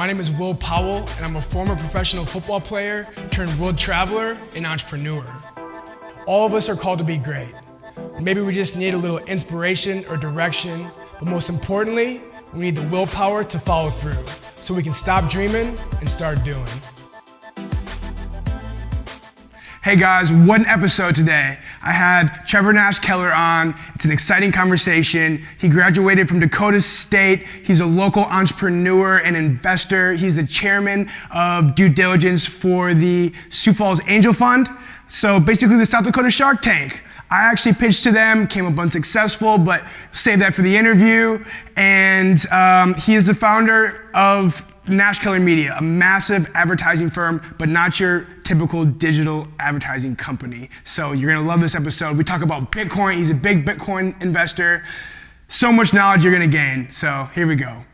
My name is WillPower, and I'm a former professional football player turned world traveler and entrepreneur. All of us are called to be great. Maybe we just need a little inspiration or direction, but most importantly, we need the willpower to follow through so we can stop dreaming and start doing. Hey guys, what an episode today. I had Trevor Nash-Keller on. It's an exciting conversation. He graduated from Dakota State. He's a local entrepreneur and investor. He's the chairman of due diligence for the Sioux Falls Angel Fund. So basically the South Dakota Shark Tank. I actually pitched to them, came up unsuccessful, but saved that for the interview. And he is the founder of Nash-Keller Media, a massive advertising firm, but not your typical digital advertising company. So you're gonna love this episode. We talk about Bitcoin. He's a big Bitcoin investor. So much knowledge you're gonna gain. So here we go.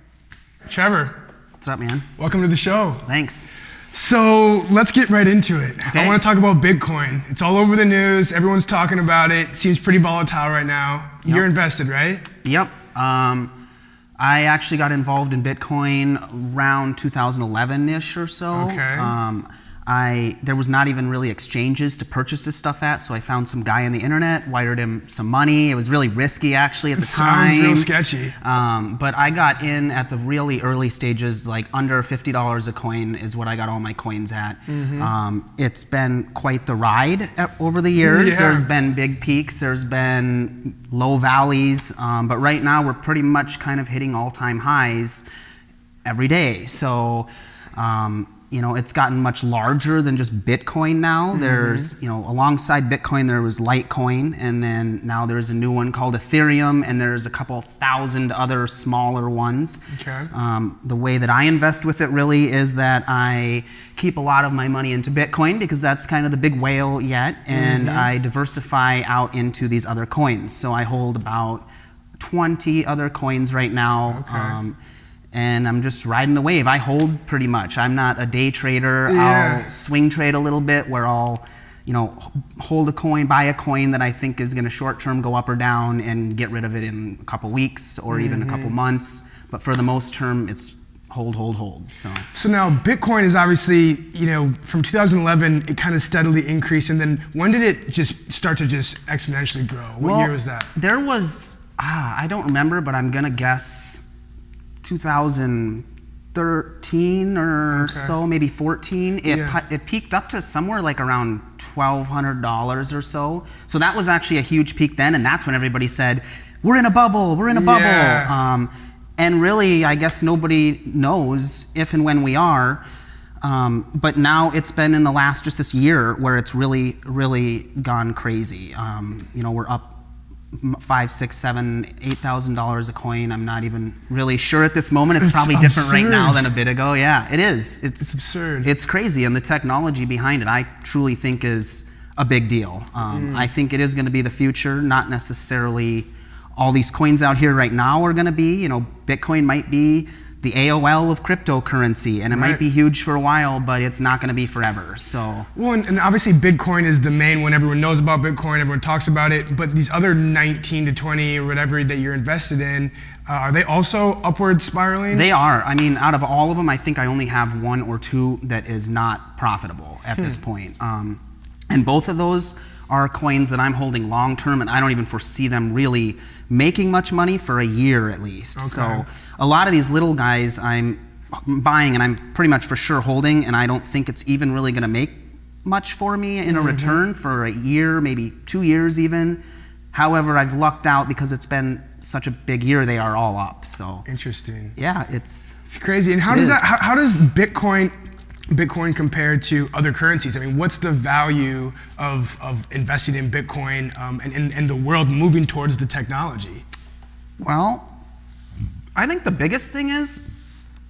Trevor. What's up, man? Welcome to the show. Thanks. So let's get right into it. Okay. I wanna talk about Bitcoin. It's all over the news. Everyone's talking about it. It seems pretty volatile right now. Yep. You're invested, right? Yep. I actually got involved in Bitcoin around 2011-ish or so. Okay. There was not even really exchanges to purchase this stuff at, so I found some guy on the internet, wired him some money. It was really risky actually at the time. Sounds real sketchy. But I got in at the really early stages, like under $50 a coin is what I got all my coins at. Mm-hmm. It's been quite the ride over the years. Yeah. There's been big peaks, there's been low valleys, but right now we're pretty much kind of hitting all-time highs every day. So, you know, it's gotten much larger than just Bitcoin now. Mm-hmm. There's, you know, alongside Bitcoin there was Litecoin, and then now there's a new one called Ethereum, and there's a couple thousand other smaller ones. Okay. The way that I invest with it really is that I keep a lot of my money into Bitcoin because that's kind of the big whale yet, and I diversify out into these other coins. So I hold about 20 other coins right now. Okay. And I'm just riding the wave. I hold pretty much. I'm not a day trader. Yeah. I'll swing trade a little bit where I'll, you know, hold a coin, buy a coin that I think is gonna short-term go up or down and get rid of it in a couple weeks or even a couple months. But for the most term, it's hold. So now Bitcoin is obviously, you know, from 2011, it kind of steadily increased. And then when did it just start to just exponentially grow? What year was that? There was, I don't remember, but I'm gonna guess 2013 or so, maybe 14. It peaked up to somewhere like around $1,200 or so. So that was actually a huge peak then, and that's when everybody said, we're in a bubble, we're in a bubble. Yeah. And really, I guess nobody knows if and when we are. But now it's been in the last, just this year, where it's really, really gone crazy. You know, we're up $5,000, $6,000, $7,000, $8,000 a coin. I'm not even really sure at this moment. It's probably different right now than a bit ago. Yeah, it is. It's absurd. It's crazy, and the technology behind it, I truly think is a big deal. I think it is going to be the future, not necessarily all these coins out here right now are going to be. You know, Bitcoin might be the AOL of cryptocurrency, and it might be huge for a while, but it's not going to be forever. So, well, and obviously Bitcoin is the main one. Everyone knows about Bitcoin, everyone talks about it, but these other 19 to 20 or whatever that you're invested in, are they also upward spiraling? They are. I mean, out of all of them, I think I only have one or two that is not profitable at this point. And both of those are coins that I'm holding long term, and I don't even foresee them really making much money for a year at least. Okay. So a lot of these little guys I'm buying and I'm pretty much for sure holding, and I don't think it's even really gonna make much for me in a return for a year, maybe 2 years even. However, I've lucked out because it's been such a big year, they are all up, so. Interesting. Yeah, it's crazy. And how does Bitcoin compare to other currencies? I mean, what's the value of investing in Bitcoin and the world moving towards the technology? Well, I think the biggest thing is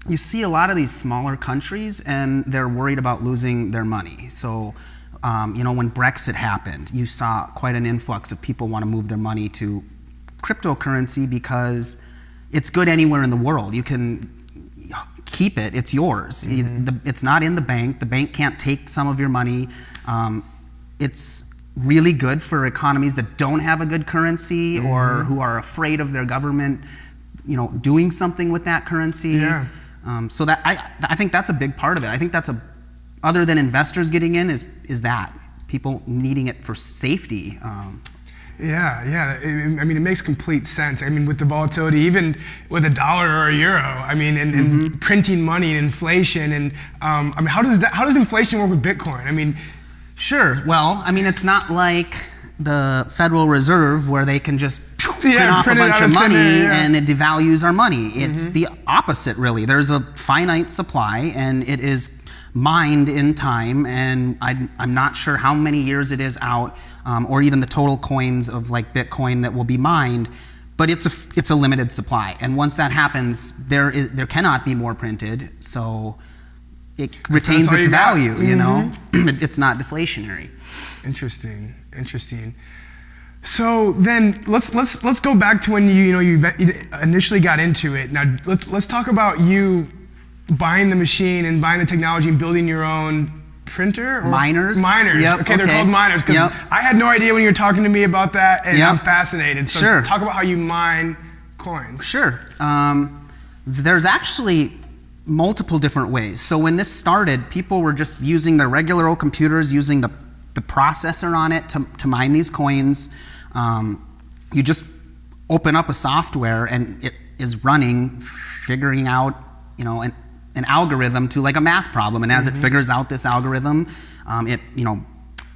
you see a lot of these smaller countries and they're worried about losing their money. So, you know, when Brexit happened, you saw quite an influx of people want to move their money to cryptocurrency because it's good anywhere in the world. You can keep it, it's yours. It's not in the bank. The bank can't take some of your money. It's really good for economies that don't have a good currency or who are afraid of their government, you know, doing something with that currency. Yeah. So that I think that's a big part of it. I think that's other than investors getting in is that people needing it for safety. Yeah. I mean, it makes complete sense. I mean, with the volatility, even with a dollar or a euro, I mean, and printing money and inflation, and I mean, how does inflation work with Bitcoin? I mean, sure. Well, I mean, it's not like the Federal Reserve where they can just print off a bunch of money and it devalues our money. It's the opposite, really. There's a finite supply, and it is mined in time, and I'm not sure how many years it is out, or even the total coins of like Bitcoin that will be mined, but it's a limited supply, and once that happens, there cannot be more printed, so it retains its value. You know, it's not deflationary. Interesting. So then let's go back to when you initially got into it. Now let's talk about you buying the machine and buying the technology and building your own printer? Miners. Yep, okay, they're called miners, because I had no idea when you were talking to me about that, and I'm fascinated. So talk about how you mine coins. Sure. There's actually multiple different ways. So when this started, people were just using their regular old computers, using the processor on it to mine these coins. You just open up a software and it is running, figuring out, an algorithm to like a math problem, and as it figures out this algorithm, it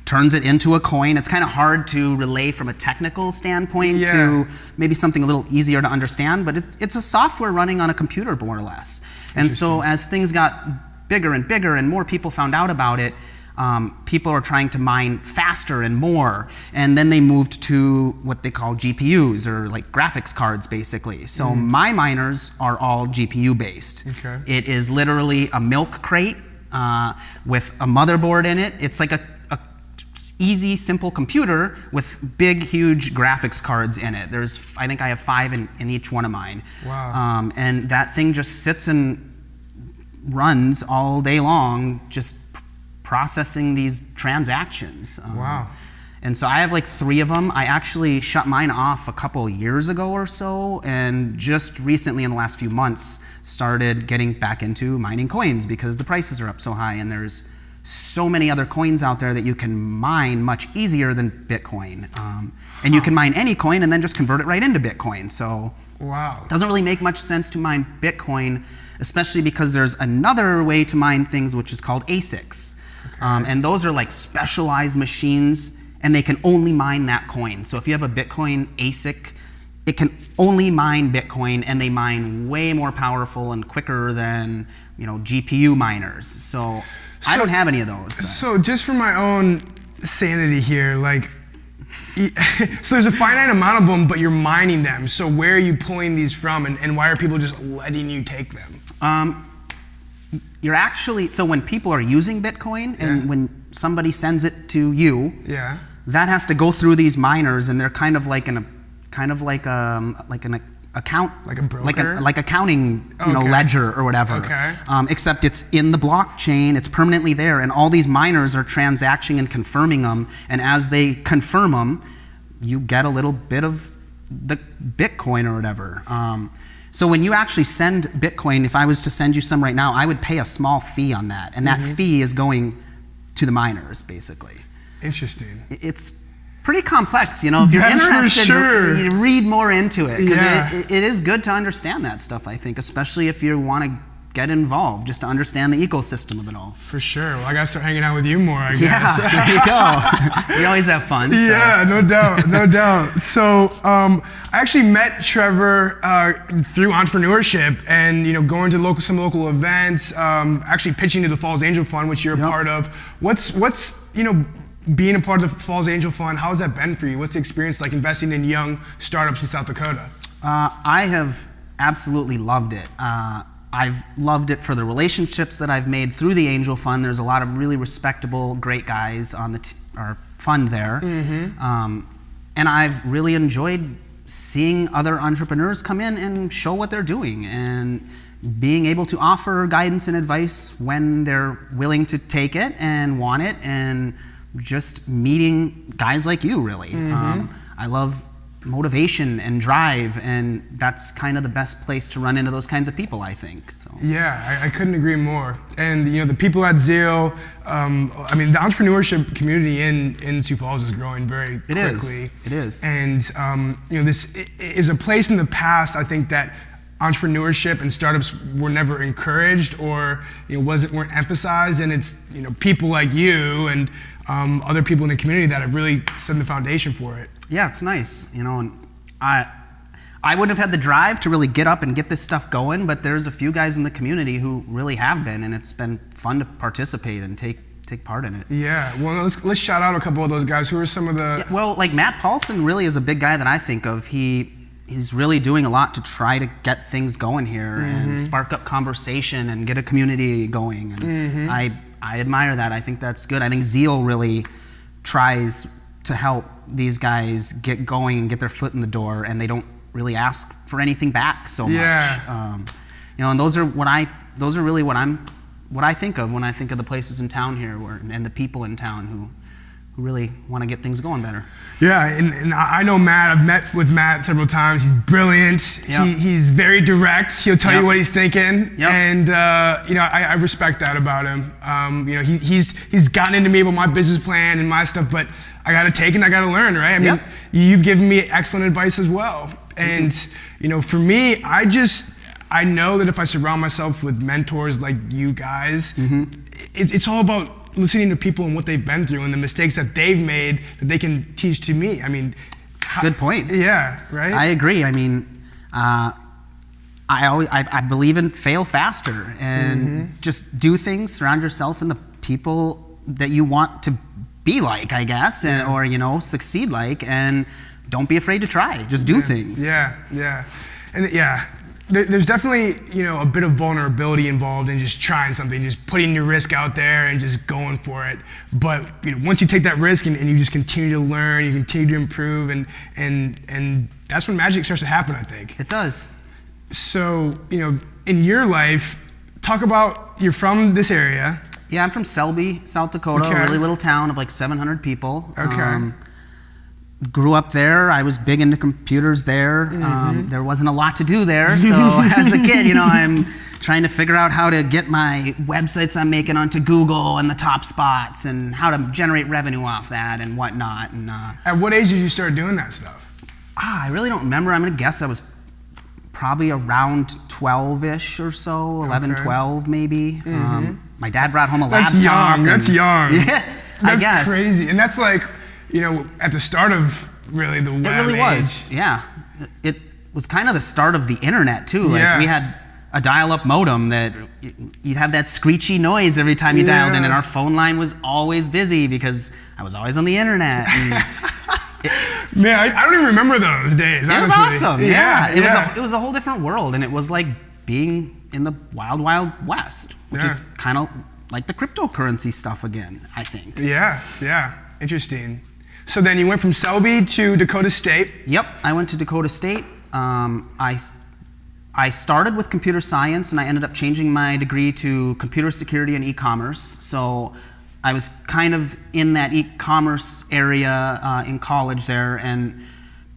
turns it into a coin. It's kind of hard to relay from a technical standpoint to maybe something a little easier to understand, but it's a software running on a computer, more or less. And so as things got bigger and bigger and more people found out about it, people are trying to mine faster and more, and then they moved to what they call GPUs, or like graphics cards, basically. So my miners are all GPU based. Okay. It is literally a milk crate with a motherboard in it. It's like a easy, simple computer with big, huge graphics cards in it. I think I have 5 in each one of mine. Wow. And that thing just sits and runs all day long, just processing these transactions. Wow. And so I have like 3 of them. I actually shut mine off a couple years ago or so, and just recently in the last few months started getting back into mining coins because the prices are up so high, and there's so many other coins out there that you can mine much easier than Bitcoin. And you can mine any coin and then just convert it right into Bitcoin. So it doesn't really make much sense to mine Bitcoin, especially because there's another way to mine things, which is called ASICs. And those are like specialized machines, and they can only mine that coin. So if you have a Bitcoin ASIC, it can only mine Bitcoin, and they mine way more powerful and quicker than GPU miners. So I don't have any of those. So just for my own sanity here, like, so there's a finite amount of them, but you're mining them. So where are you pulling these from, and why are people just letting you take them? You're actually, so when people are using Bitcoin, and when somebody sends it to you, that has to go through these miners, and they're kind of like an account, like a broker, like accounting, ledger or whatever. Except it's in the blockchain, it's permanently there, and all these miners are transacting and confirming them. And as they confirm them, you get a little bit of the Bitcoin or whatever. So when you actually send Bitcoin, if I was to send you some right now, I would pay a small fee on that, and that fee is going to the miners, basically. Interesting. It's pretty complex, if you're interested, you read more into it, because it is good to understand that stuff, I think, especially if you want to get involved, just to understand the ecosystem of it all. For sure. Well, I got to start hanging out with you more, I guess. Yeah, there you go. We always have fun. Yeah, no doubt. So I actually met Trevor through entrepreneurship, and going to some local events, actually pitching to the Falls Angel Fund, which you're a part of. What's being a part of the Falls Angel Fund, how has that been for you? What's the experience like investing in young startups in South Dakota? I have absolutely loved it. I've loved it for the relationships that I've made through the Angel Fund. There's a lot of really respectable, great guys on our fund there. And I've really enjoyed seeing other entrepreneurs come in and show what they're doing, and being able to offer guidance and advice when they're willing to take it and want it, and just meeting guys like you, really. I love motivation and drive, and that's kind of the best place to run into those kinds of people, I think. So. Yeah, I couldn't agree more. And the people at Zeal, I mean, the entrepreneurship community in Sioux Falls is growing very quickly. It is. And this is a place in the past, I think, that entrepreneurship and startups were never encouraged or weren't emphasized, and it's people like you and other people in the community that have really set the foundation for it. Yeah, it's nice, and I wouldn't have had the drive to really get up and get this stuff going, but there's a few guys in the community who really have been, and it's been fun to participate and take part in it. Yeah, well, let's shout out a couple of those guys. Who are some of the... Yeah, well, like Matt Paulson really is a big guy that I think of. He's really doing a lot to try to get things going here and spark up conversation and get a community going. And I admire that. I think that's good. I think Zeal really tries to help these guys get going and get their foot in the door, and they don't really ask for anything back so much. And those are really what I think of when I think of the places in town here and the people in town who really want to get things going better. Yeah, and I know Matt. I've met with Matt several times. He's brilliant. Yep. He's very direct. He'll tell you what he's thinking, Yep. and I respect that about him. He's gotten into me about my business plan and my stuff, but I got to take it and I got to learn, right? I mean, you've given me excellent advice as well, and for me, I know that if I surround myself with mentors like you guys, it's all about listening to people and what they've been through and the mistakes that they've made that they can teach to me. I mean, it's a good point. Yeah, right? I agree. I mean, I believe in fail faster and just do things, surround yourself in the people that you want to be like, I guess, or succeed like, and don't be afraid to try. Just do things. Yeah. And there's definitely, a bit of vulnerability involved in just trying something, just putting your risk out there and just going for it. But once you take that risk and you just continue to learn, you continue to improve, and that's when magic starts to happen, I think. It does. So, in your life, talk about, you're from this area. Yeah, I'm from Selby, South Dakota, a really little town of like 700 people. Okay. Grew up there. I was big into computers there. There wasn't a lot to do there, so as a kid, I'm trying to figure out how to get my websites I'm making onto Google and the top spots, and how to generate revenue off that and whatnot. And at what age did you start doing that stuff? I really don't remember. I'm gonna guess I was probably around 12-ish or so, 11, 12 maybe. My dad brought home a laptop. That's young. Yeah, I guess. That's crazy, and that's like, at the start of really the web. It really was, yeah. It was kind of the start of the internet too. Like we had a dial-up modem that you'd have that screechy noise every time you dialed in, and our phone line was always busy because I was always on the internet. And man, I don't even remember those days. It honestly. was awesome. It was a whole different world, and it was like being in the wild, wild west, which is kind of like the cryptocurrency stuff again, I think. Yeah. Interesting. So then you went from Selby to Dakota State. Yep, I went to Dakota State. I started with computer science, and I ended up changing my degree to computer security and e-commerce. So I was kind of in that e-commerce area in college there, and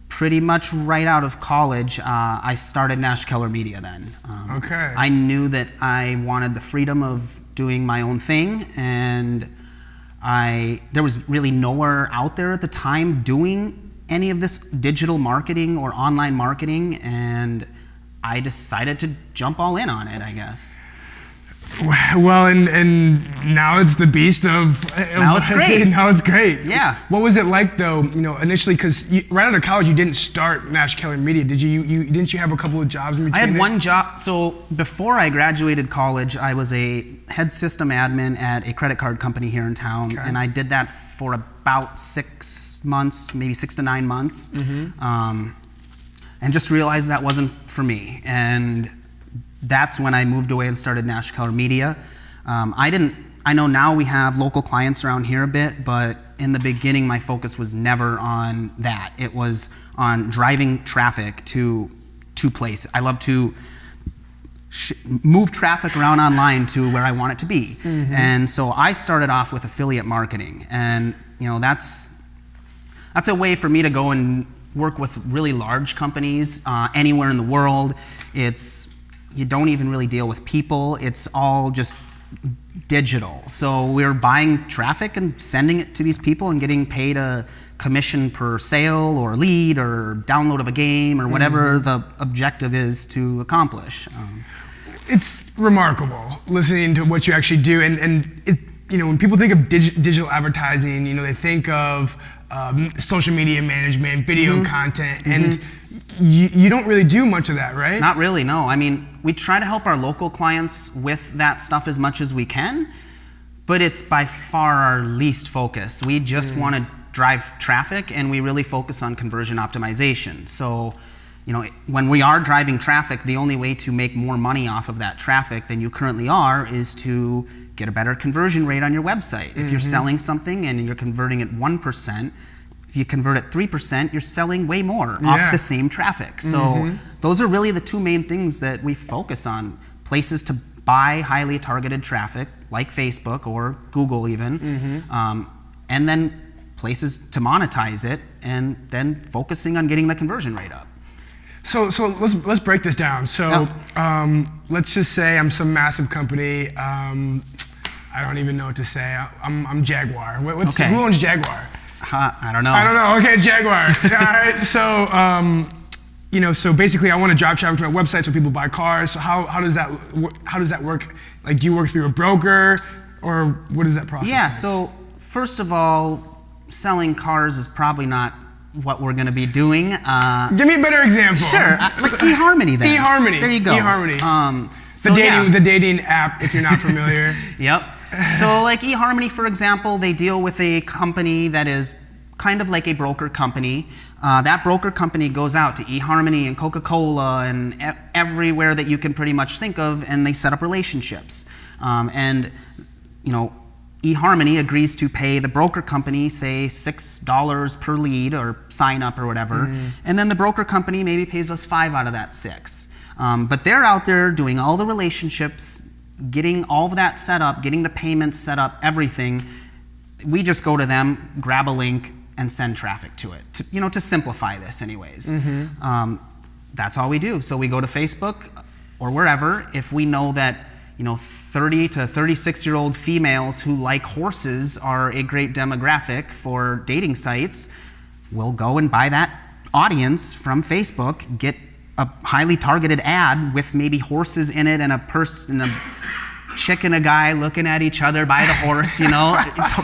pretty much right out of college, I started Nash-Keller Media then. Okay. I knew that I wanted the freedom of doing my own thing, and there was really nowhere out there at the time doing any of this digital marketing or online marketing, and I decided to jump all in on it, I guess. Well, and now it's the beast of... Now it's great. Now it's great. Yeah. What was it like though, initially, because right out of college you didn't start Nash-Keller Media, did you? Didn't you have a couple of jobs in between? I had one job. So before I graduated college, I was a head system admin at a credit card company here in town, and I did that for about 6 months, maybe 6 to 9 months, and just realized that wasn't for me. And that's when I moved away and started Nash-Keller Media. I know now we have local clients around here a bit, but in the beginning my focus was never on that. It was on driving traffic to places. I love to move traffic around online to where I want it to be. And so I started off with affiliate marketing, and that's a way for me to go and work with really large companies anywhere in the world. You don't even really deal with people. It's all just digital. So we're buying traffic and sending it to these people and getting paid a commission per sale or lead or download of a game or whatever the objective is to accomplish. It's remarkable listening to what you actually do, and it, when people think of digital advertising, they think of social media management, video content, and you don't really do much of that, right? Not really, no. I mean, we try to help our local clients with that stuff as much as we can, but it's by far our least focus. We just want to drive traffic, and we really focus on conversion optimization. So, when we are driving traffic, the only way to make more money off of that traffic than you currently are is to get a better conversion rate on your website. If you're selling something and you're converting at 1%, if you convert at 3%, you're selling way more off the same traffic. So those are really the two main things that we focus on. Places to buy highly targeted traffic, like Facebook or Google even, and then places to monetize it, and then focusing on getting the conversion rate up. So let's break this down. So let's just say I'm some massive company. I don't even know what to say. I'm Jaguar. Who owns Jaguar? I don't know. Okay, Jaguar. All right. So so basically, I want to drive traffic to my website so people buy cars. So how does that work? Like, do you work through a broker, or what is that process? Yeah. Like? So first of all, selling cars is probably not what we're going to be doing. Give me a better example. Sure, like eHarmony then. eHarmony. There you go. eHarmony. The dating app, if you're not familiar. Yep. So like eHarmony, for example, they deal with a company that is kind of like a broker company. That broker company goes out to eHarmony and Coca-Cola and everywhere that you can pretty much think of, and they set up relationships. eHarmony agrees to pay the broker company, say, $6 per lead or sign up or whatever, and then the broker company maybe pays us $5 out of that $6. But they're out there doing all the relationships, getting all of that set up, getting the payments set up, everything. We just go to them, grab a link, and send traffic to it, to simplify this anyways. That's all we do. So we go to Facebook or wherever. If we know that 30 to 36-year-old females who like horses are a great demographic for dating sites, we'll go and buy that audience from Facebook, get a highly targeted ad with maybe horses in it and a chick and a guy looking at each other by the horse,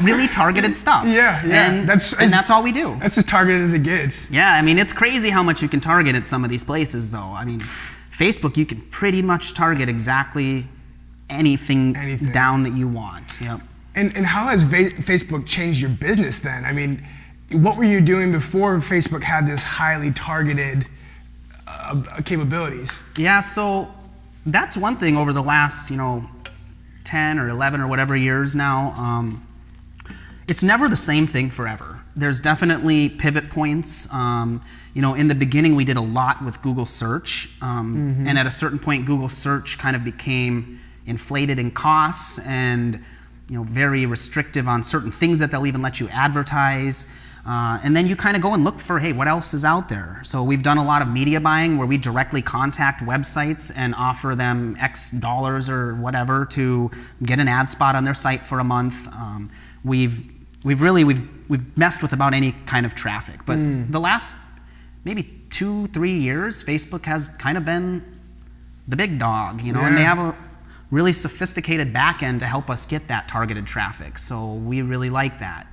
really targeted stuff. Yeah. And that's all we do. That's as targeted as it gets. Yeah, I mean, it's crazy how much you can target at some of these places, though. I mean, Facebook, you can pretty much target exactly anything down that you want. Yep. And how has Facebook changed your business then? I mean, what were you doing before Facebook had this highly targeted capabilities? Yeah, so that's one thing over the last, 10 or 11 or whatever years now. It's never the same thing forever. There's definitely pivot points. In the beginning we did a lot with Google search, and at a certain point Google search kind of became inflated in costs and very restrictive on certain things that they'll even let you advertise. And then you kind of go and look for, hey, what else is out there? So we've done a lot of media buying where we directly contact websites and offer them X dollars or whatever to get an ad spot on their site for a month. We've messed with about any kind of traffic, but the last maybe 2-3 years, Facebook has kind of been the big dog, and they have a really sophisticated back end to help us get that targeted traffic. So we really like that.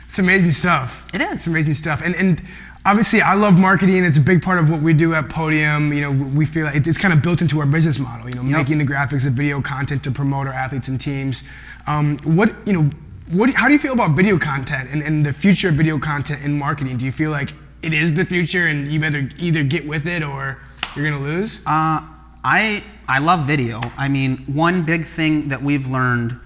It's amazing stuff. It is. It's amazing stuff. And obviously I love marketing. It's a big part of what we do at Podium. We feel like it's kind of built into our business model, making the graphics, the video content to promote our athletes and teams. How do you feel about video content and the future of video content in marketing? Do you feel like it is the future and you better either get with it or you're gonna lose? I love video. I mean, one big thing that we've learned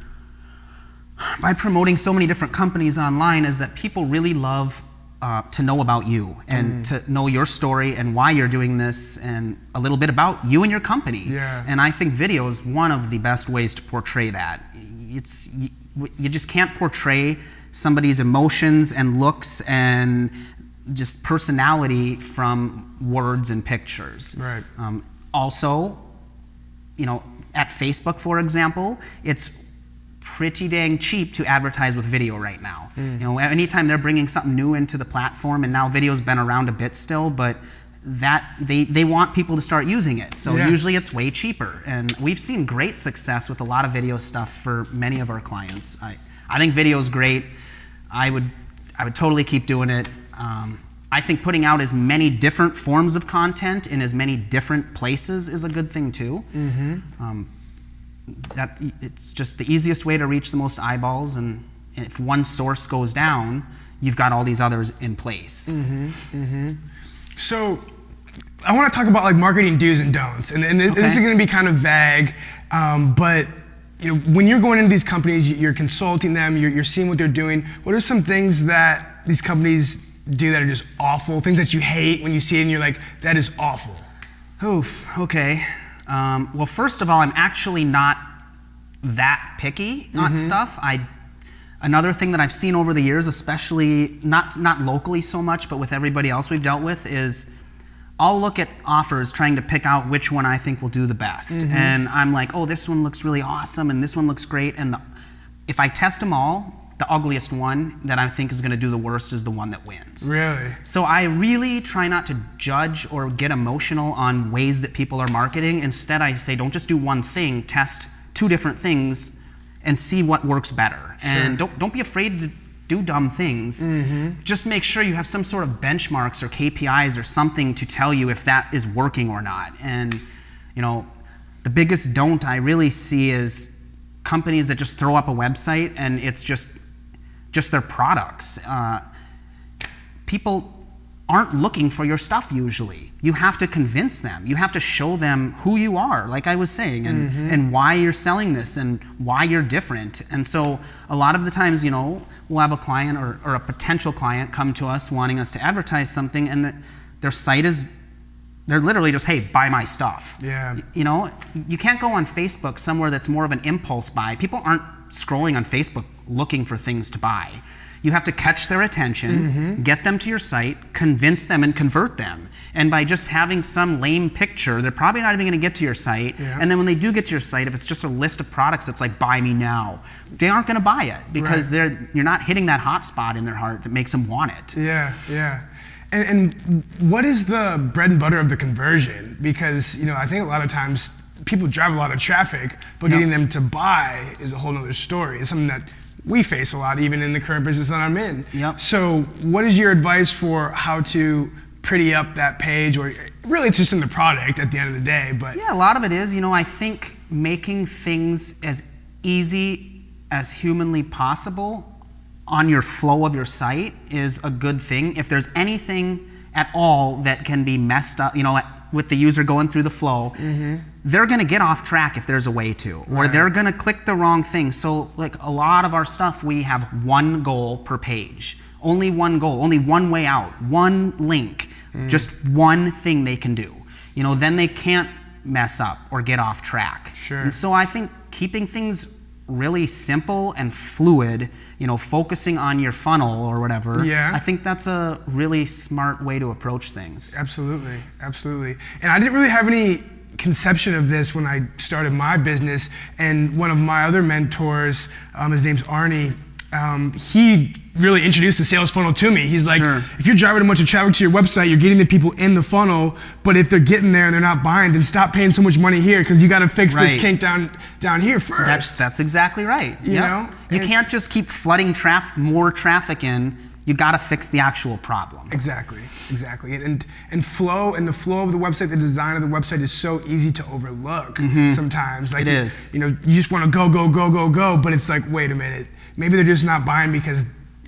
by promoting so many different companies online is that people really love to know about you and to know your story and why you're doing this and a little bit about you and your company. Yeah. And I think video is one of the best ways to portray that. You just can't portray somebody's emotions and looks and just personality from words and pictures. Right. Also, at Facebook, for example, it's pretty dang cheap to advertise with video right now. Anytime they're bringing something new into the platform, and now video's been around a bit still, but that they want people to start using it. So usually it's way cheaper. And we've seen great success with a lot of video stuff for many of our clients. I think video is great. I would totally keep doing it. I think putting out as many different forms of content in as many different places is a good thing too. That it's just the easiest way to reach the most eyeballs, and if one source goes down, you've got all these others in place. So I want to talk about like marketing do's and don'ts, and this is going to be kind of vague, but when you're going into these companies, you're consulting them, you're seeing what they're doing. What are some things that these companies do that are just awful, things that you hate when you see it and you're like, that is awful? Oof, okay. Well, first of all, I'm actually not that picky on stuff. Another thing that I've seen over the years, especially not locally so much, but with everybody else we've dealt with, is I'll look at offers trying to pick out which one I think will do the best. And I'm like, oh, this one looks really awesome, and this one looks great. And if I test them all, the ugliest one that I think is going to do the worst is the one that wins. Really? So I really try not to judge or get emotional on ways that people are marketing. Instead, I say, don't just do one thing, test 2 different things and see what works better. And don't be afraid to do dumb things. Just make sure you have some sort of benchmarks or KPIs or something to tell you if that is working or not. And the biggest don't I really see is companies that just throw up a website and it's just their products. People aren't looking for your stuff usually. You have to convince them. You have to show them who you are, like I was saying, and why you're selling this and why you're different. And so a lot of the times, we'll have a client or a potential client come to us wanting us to advertise something, and their site is, they're literally just, hey, buy my stuff. Yeah. You can't go on Facebook, somewhere that's more of an impulse buy. People aren't scrolling on Facebook looking for things to buy. You have to catch their attention, get them to your site, convince them and convert them. And by just having some lame picture, they're probably not even going to get to your site. And then when they do get to your site, if it's just a list of products that's like, buy me now, they aren't going to buy it because you're not hitting that hot spot in their heart that makes them want it. Yeah. And what is the bread and butter of the conversion? Because I think a lot of times people drive a lot of traffic, but getting them to buy is a whole nother story. It's something that we face a lot, even in the current business that I'm in. So what is your advice for how to pretty up that page? Or really it's just in the product at the end of the day. But yeah, a lot of it is, I think making things as easy as humanly possible on your flow of your site is a good thing. If there's anything at all that can be messed up, with the user going through the flow, they're going to get off track if there's a way to, or they're going to click the wrong thing. So like a lot of our stuff, we have one goal per page, only one goal, only one way out, one link, just one thing they can do. Then they can't mess up or get off track. And so I think keeping things really simple and fluid, focusing on your funnel or whatever, I think that's a really smart way to approach things. Absolutely. And I didn't really have any conception of this when I started my business, and one of my other mentors, his name's Arnie, he really introduced the sales funnel to me. He's like, if you're driving a bunch of traffic to your website, you're getting the people in the funnel, but if they're getting there and they're not buying, then stop paying so much money here because you got to fix this kink down here first. That's exactly right. You can't just keep flooding more traffic in. You got to fix the actual problem. Exactly. And the flow of the website, the design of the website is so easy to overlook sometimes. Like it is. You just want to go, but it's like, wait a minute, maybe they're just not buying because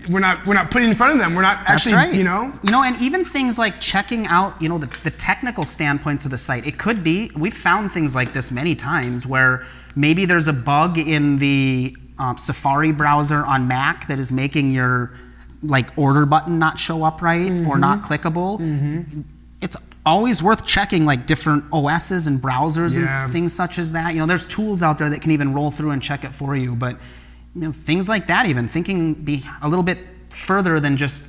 we're not putting it in front of them. We're not actually, and even things like checking out, the technical standpoints of the site. It could be, we've found things like this many times where maybe there's a bug in the Safari browser on Mac that is making your order button not show up right or not clickable. It's always worth checking different OSs and browsers and things such as that. There's tools out there that can even roll through and check it for you, but things like that, even thinking be a little bit further than just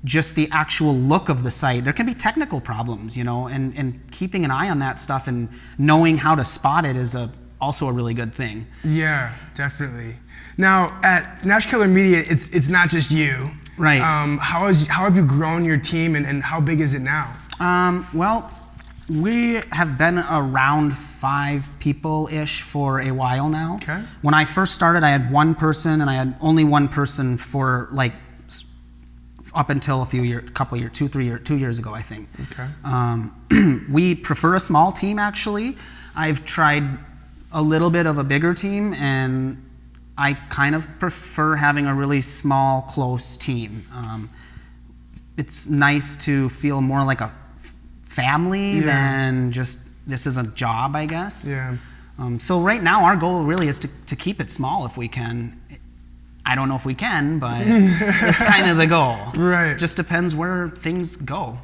just the actual look of the site. There can be technical problems, and keeping an eye on that stuff and knowing how to spot it is also a really good thing. Yeah, definitely. Now, at Nash-Keller Media, it's not just you. Right. How have you grown your team, and how big is it now? Well, we have been around 5 people-ish for a while now. Okay. When I first started, I had 1 person, and I had only 1 person for up until 2 years ago, I think. Okay. We prefer a small team, actually. I've tried a little bit of a bigger team, and I kind of prefer having a really small, close team. It's nice to feel more like a family than just this is a job, I guess. Yeah. So right now our goal really is to keep it small if we can. I don't know if we can, but it's kind of the goal. Right. Just depends where things go.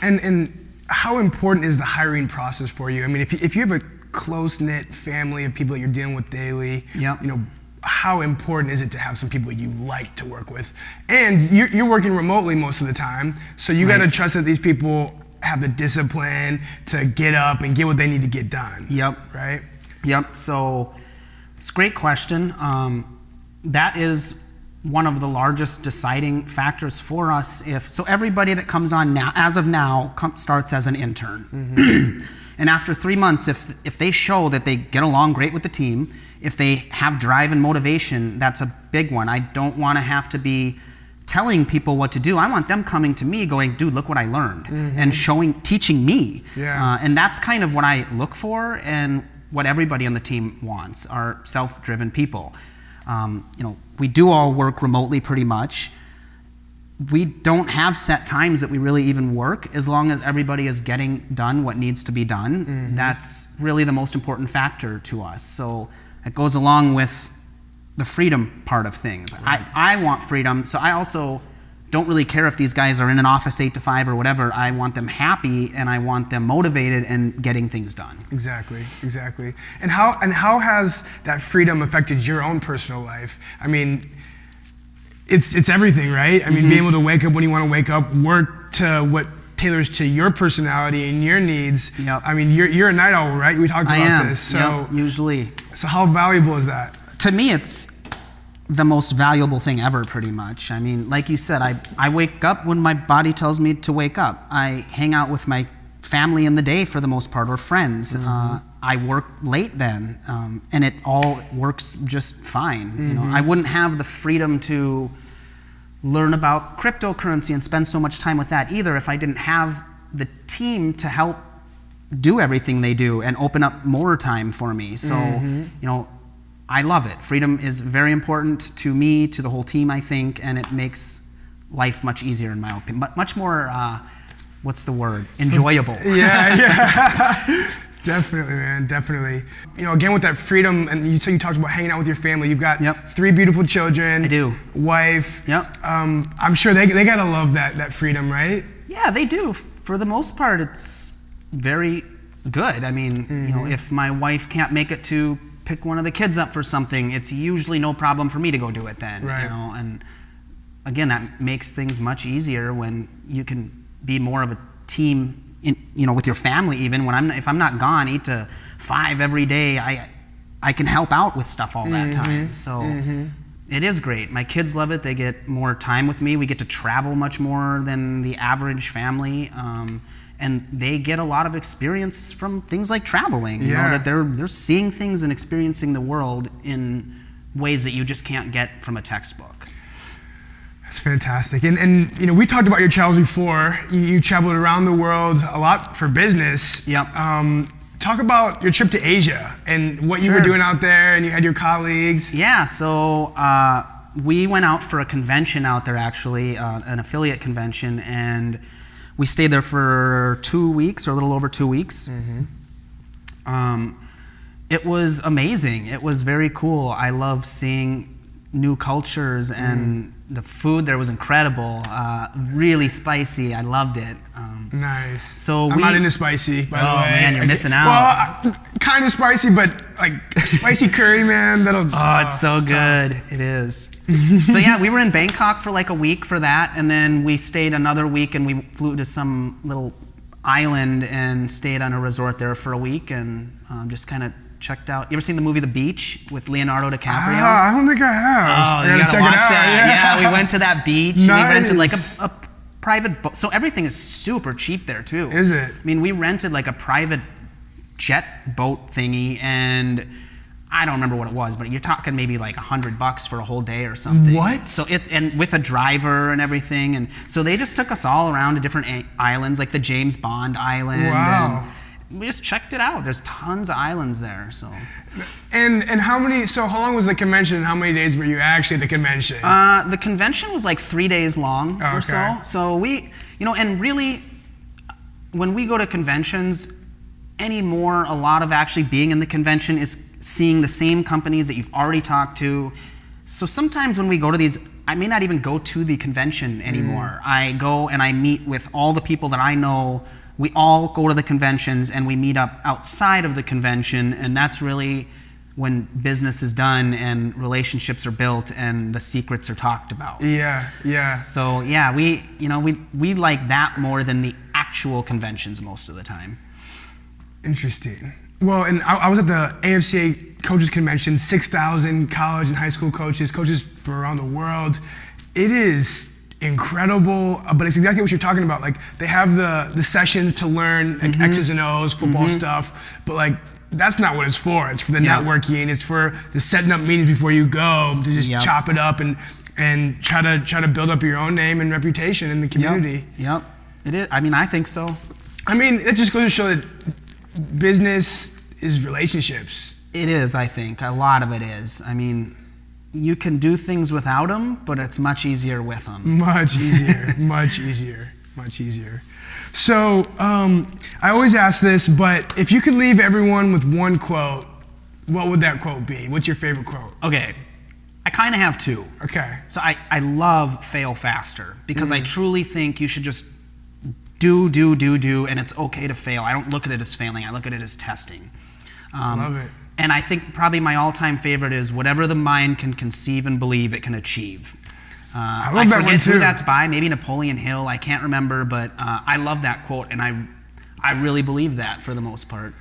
And how important is the hiring process for you? I mean, if you have a close-knit family of people that you're dealing with daily, Yep. How important is it to have some people you like to work with? And you're working remotely most of the time, so you got to trust that these people have the discipline to get up and get what they need to get done. Yep. Right? Yep. So it's a great question. That is one of the largest deciding factors for us. So everybody that comes on now, as of now, starts as an intern. Mm-hmm. And after 3 months, if they show that they get along great with the team, if they have drive and motivation, that's a big one. I don't want to have to be telling people what to do. I want them coming to me going, dude, look what I learned, and teaching me. Yeah. And that's kind of what I look for and what everybody on the team wants, are self-driven people. We do all work remotely pretty much. We don't have set times that we really even work, as long as everybody is getting done what needs to be done. Mm-hmm. That's really the most important factor to us. So it goes along with the freedom part of things. Right. I want freedom, so I also don't really care if these guys are in an office 8 to 5 or whatever. I want them happy, and I want them motivated and getting things done. Exactly. And how has that freedom affected your own personal life? I mean, it's everything, right? I mean, being able to wake up when you want to wake up, work to what tailors to your personality and your needs. Yep. I mean, you're a night owl, right? We talked about this. So yep, usually. So how valuable is that? To me, it's the most valuable thing ever, pretty much. I mean, like you said, I wake up when my body tells me to wake up. I hang out with my family in the day for the most part, or friends. I work late then, and it all works just fine. I wouldn't have the freedom to learn about cryptocurrency and spend so much time with that either if I didn't have the team to help do everything they do and open up more time for me. So, I love it. Freedom is very important to me, to the whole team, I think, and it makes life much easier in my opinion. Much more, what's the word? Enjoyable. Yeah. Definitely, man, definitely. Again, with that freedom, and you talked about hanging out with your family. You've got 3 beautiful children. I do. Wife. Yep. I'm sure they gotta love that freedom, right? Yeah, they do. For the most part, it's very good. I mean, if my wife can't make it to pick one of the kids up for something, it's usually no problem for me to go do it then. Right. And again, that makes things much easier when you can be more of a team. With your family, even if I'm not gone 8 to 5 every day, I can help out with stuff all that time. So it is great. My kids love it. They get more time with me. We get to travel much more than the average family, and they get a lot of experience from things like traveling. That they're seeing things and experiencing the world in ways that you just can't get from a textbook. That's fantastic. And we talked about your travels before. You traveled around the world a lot for business. Yep. Talk about your trip to Asia and what you were doing out there, and you had your colleagues. Yeah, so we went out for a convention out there, actually, an affiliate convention, and we stayed there for 2 weeks, or a little over 2 weeks. It was amazing. It was very cool. I love seeing new cultures, and the food there was incredible. Really spicy. I loved it. Nice. So I'm not into spicy, by the way. Oh man, you're missing out. Well, kind of spicy, but like spicy curry, man. It's so good. Tough. It is. So yeah, we were in Bangkok for like a week for that, and then we stayed another week, and we flew to some little island and stayed on a resort there for a week, and just kind of checked out. You ever seen the movie The Beach with Leonardo DiCaprio? I don't think I have. Oh, I gotta check watch it out. that. Yeah, we went to that beach. Nice. We rented like a private boat. So everything is super cheap there too. Is it? I mean, we rented like a private jet boat thingy, and I don't remember what it was, but you're talking maybe like $100 for a whole day or something. What? So and with a driver and everything, and so they just took us all around to different islands, like the James Bond island. Wow. And we just checked it out. There's tons of islands there. So. And how long was the convention, and how many days were you actually at the convention? The convention was like 3 days long or so. Okay. So we, and really, when we go to conventions anymore, a lot of actually being in the convention is seeing the same companies that you've already talked to. So sometimes when we go to these, I may not even go to the convention anymore. I go and I meet with all the people that I know. We all go to the conventions and we meet up outside of the convention, and that's really when business is done and relationships are built and the secrets are talked about. Yeah. So yeah, we like that more than the actual conventions most of the time. Interesting. Well, and I was at the AFCA Coaches Convention, 6,000 college and high school coaches from around the world. It is incredible, but it's exactly what you're talking about. Like, they have the sessions to learn like X's and O's, football stuff, but like, that's not what it's for. It's for the networking. It's for the setting up meetings before you go to just chop it up and try to build up your own name and reputation in the community. Yep. It is. I mean, I think so. I mean, it just goes to show that business is relationships. It is, I think. A lot of it is. I mean, you can do things without them, but it's much easier with them. Much easier, much easier. So, I always ask this, but if you could leave everyone with one quote, what would that quote be? What's your favorite quote? Okay, I kind of have two. Okay. So I love fail faster, because I truly think you should just do, and it's okay to fail. I don't look at it as failing, I look at it as testing. Love it. And I think probably my all-time favorite is whatever the mind can conceive and believe, it can achieve. I love that one forget too. who that's by, maybe Napoleon Hill, I can't remember, but I love that quote, and I really believe that for the most part.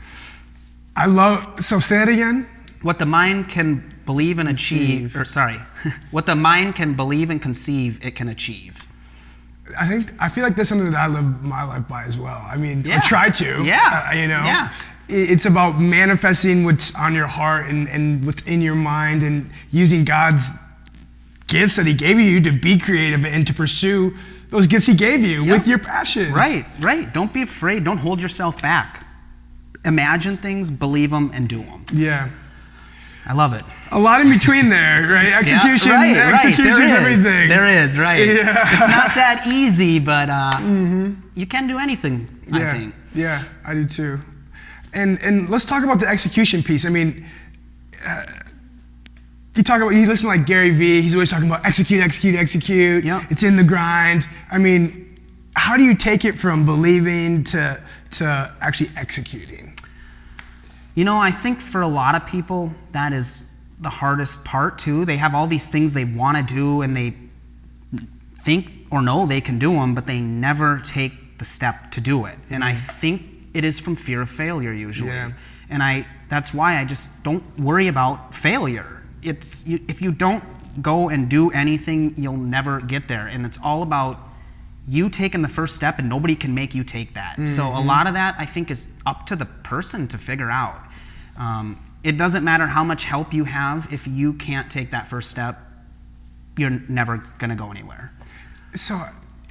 So say it again. What the mind can believe and achieve, what the mind can believe and conceive, it can achieve. I feel like that's something that I live my life by as well. I mean, I try to. Yeah. Yeah. It's about manifesting what's on your heart and within your mind, and using God's gifts that He gave you to be creative and to pursue those gifts He gave you with your passion. Right. Don't be afraid. Don't hold yourself back. Imagine things, believe them, and do them. Yeah. I love it. A lot in between there, right? Execution, execution is everything. There is, right. Yeah. It's not that easy, but you can do anything, I think. Yeah, I do too. And let's talk about the execution piece. I mean, you listen to like Gary Vee, he's always talking about execute. Yep. It's in the grind. I mean, how do you take it from believing to actually executing? I think for a lot of people, that is the hardest part too. They have all these things they want to do, and they think or know they can do them, but they never take the step to do it. And I think it is from fear of failure usually. Yeah. And that's why I just don't worry about failure. If you don't go and do anything, you'll never get there. And it's all about you taking the first step, and nobody can make you take that. So a lot of that, I think, is up to the person to figure out. It doesn't matter how much help you have. If you can't take that first step, you're never going to go anywhere. So,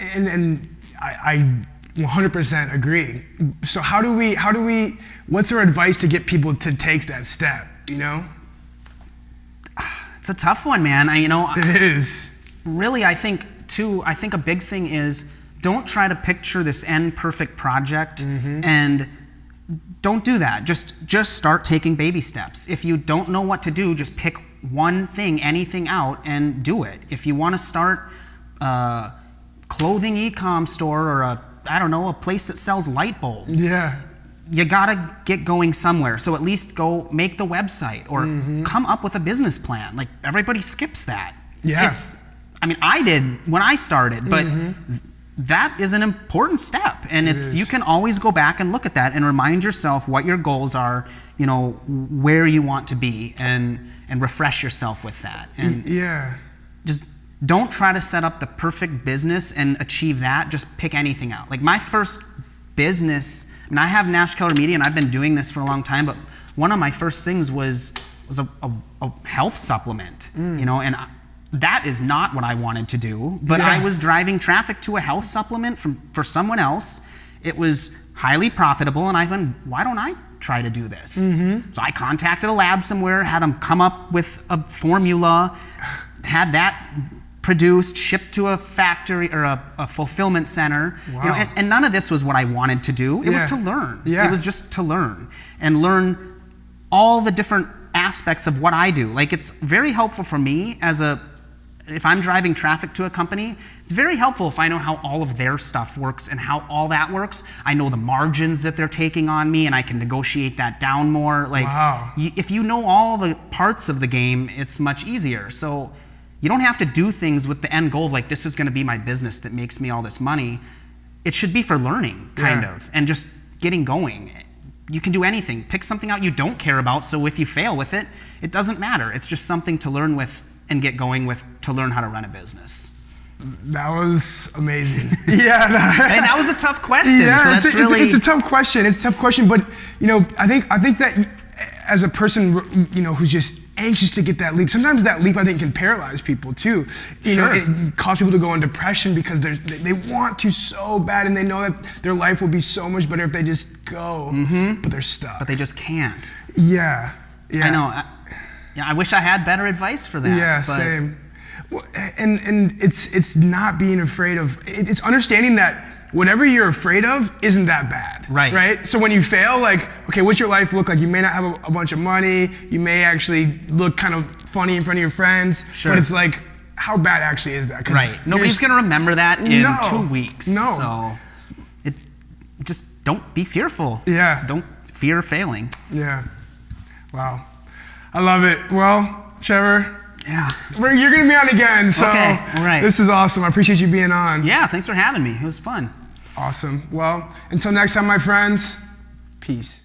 and I 100% agree. So how do we, what's our advice to get people to take that step, It's a tough one, man. It is. Really, I think a big thing is, don't try to picture this end perfect project, and don't do that. Just start taking baby steps. If you don't know what to do, just pick one thing, anything out and do it. If you want to start a clothing e-com store or a place that sells light bulbs, you gotta get going somewhere. So at least go make the website or come up with a business plan. Like, everybody skips that. Yeah. I did when I started, but that is an important step. And you can always go back and look at that and remind yourself what your goals are, where you want to be, and refresh yourself with that. And just don't try to set up the perfect business and achieve that. Just pick anything out. Like, my first business, and I have Nash-Keller Media, and I've been doing this for a long time, but one of my first things was a health supplement, and that is not what I wanted to do, but I was driving traffic to a health supplement for someone else. It was highly profitable, and I thought, why don't I try to do this? So I contacted a lab somewhere, had them come up with a formula, had that produced, shipped to a factory or a fulfillment center. And none of this was what I wanted to do. It was to learn. It was just to learn and learn all the different aspects of what I do. Like, it's very helpful for me if I'm driving traffic to a company, it's very helpful if I know how all of their stuff works and how all that works. I know the margins that they're taking on me, and I can negotiate that down more. Like, if you know all the parts of the game, it's much easier. So you don't have to do things with the end goal of, like, this is going to be my business that makes me all this money. It should be for learning, kind of, and just getting going. You can do anything. Pick something out you don't care about, so if you fail with it, it doesn't matter. It's just something to learn with and get going with, to learn how to run a business. That was amazing. And that was a tough question. So it's a tough question. It's a tough question, but I think that as a person, who's just anxious to get that leap, sometimes that leap, I think, can paralyze people too. It causes people to go in depression because they want to so bad, and they know that their life will be so much better if they just go, but they're stuck. But they just can't. I know. I wish I had better advice for that. Same. Well, and it's not being afraid of, it's understanding that whatever you're afraid of isn't that bad. Right? So when you fail, like, okay, what's your life look like? You may not have a bunch of money. You may actually look kind of funny in front of your friends. But it's like, how bad actually is that? Nobody's going to remember that in 2 weeks. No. So just don't be fearful. Don't fear failing. Wow. I love it. Well, Trevor. You're going to be on again, so this is awesome. I appreciate you being on. Thanks for having me. It was fun. Awesome. Well, until next time, my friends, peace.